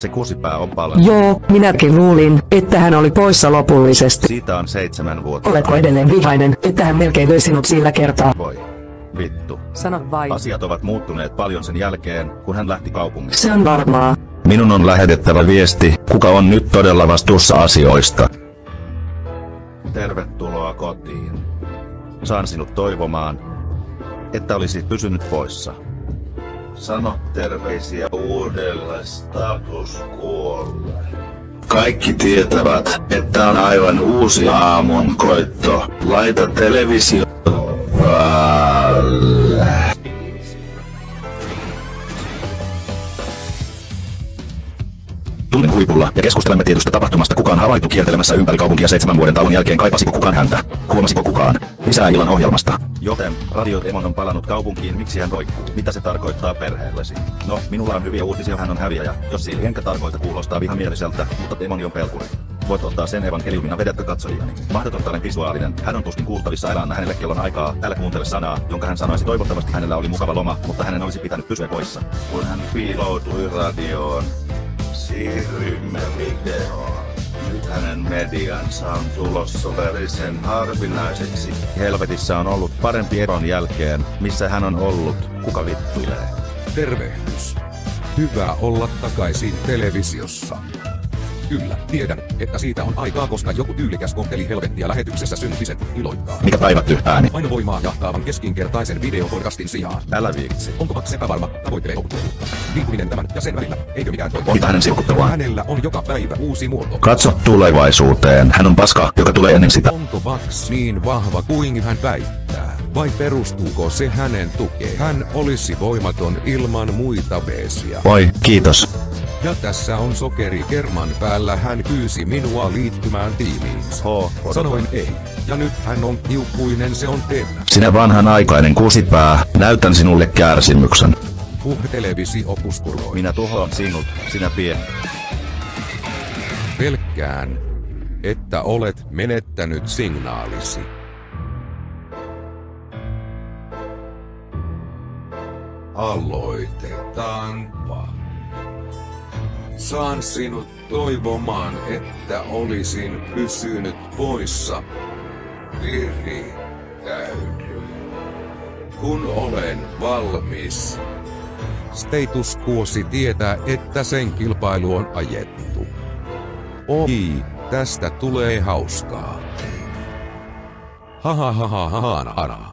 Se kusipää on palannut. Joo, minäkin luulin, että hän oli poissa lopullisesti. Siitä on 7 vuotta. Oletko edelleen vihainen, että hän melkein löi sinut sillä kertaa? Voi. Vittu. Sano vain. Asiat ovat muuttuneet paljon sen jälkeen, kun hän lähti kaupungista. Se on varmaa. Minun on lähetettävä viesti, kuka on nyt todella vastuussa asioista. Tervetuloa kotiin. Saan sinut toivomaan, että olisit pysynyt poissa. Sano terveisiä uudelle status quolle. Kaikki tietävät, että on aivan uusi aamunkoitto. Laita televisio päälle. Tunnen huipulla ja keskustelemme tietystä tapahtumasta. Kukaan havaittu kiertelemässä ympäri kaupunkia 7 vuoden tauon jälkeen. Kaipasiko kukaan häntä? Huomasiko kukaan? Lisää illan ohjelmasta. Joten Radio Demon on palannut kaupunkiin. Miksi hän roikkuu? Mitä se tarkoittaa perheellesi? No, minulla on hyviä uutisia. Hän on häviäjä. Jos siihen enkä tarkoita kuulostaa vihamieliseltä, mutta demoni on pelkuri. Voit ottaa sen evankeliumina, vedätkö katsojiani. Mahdoton talent visuaalinen. Hän on tuskin kuultavissa. Älä anna hänelle kellon aikaa. Älä kuuntele sanaa, jonka hän sanoisi. Toivottavasti hänellä oli mukava loma, mutta hänen olisi pitänyt pysyä poissa. Kun hän piiloutui radioon, siirrymme videoon. Nyt hänen mediansa on tulossa verisen harvinaiseksi. Helvetissä on ollut parempi eron jälkeen, missä hän on ollut. Kuka vittuilee? Tervehdys. Hyvä olla takaisin televisiossa. Kyllä, tiedän, että siitä on aikaa, koska joku tyylikäs kohteli helvettiä lähetyksessä syntiset iloittaa. Mikä päivätty ääni? Painovoimaa jahtaavan keskinkertaisen videopodcastin sijaan. Älä viiksi. Onko Max epävarma, tavoittelee houkuttelevuutta? Liikkuminen tämän ja sen välillä, eikö mikään toivoa? Mitä hänen silkutteluaan? Hänellä on joka päivä uusi muoto. Katso tulevaisuuteen. Hän on paska, joka tulee ennen sitä. Onko Max niin vahva kuin hän väittää? Vai perustuuko se hänen tukeen? Hän olisi voimaton ilman muita veesiä. Voi, kiitos. Ja tässä on sokeri kerman päällä, hän pyysi minua liittymään tiimiinsä. Sanoin ei. Ja nyt hän on kiukkuinen, se on tehdä. Sinä vanhanaikainen kusipää, näytän sinulle kärsimyksen. Televisio puskuroi. Minä tuhoan sinut, sinä pieni. Pelkkään, että olet menettänyt signaalisi. Aloitetaanpa. Saan sinut toivomaan, että olisin pysynyt poissa. Virittäydy. Kun olen valmis. Status Quosi tietää, että sen kilpailu on ajettu. Oi, tästä tulee hauskaa. Hahahaha.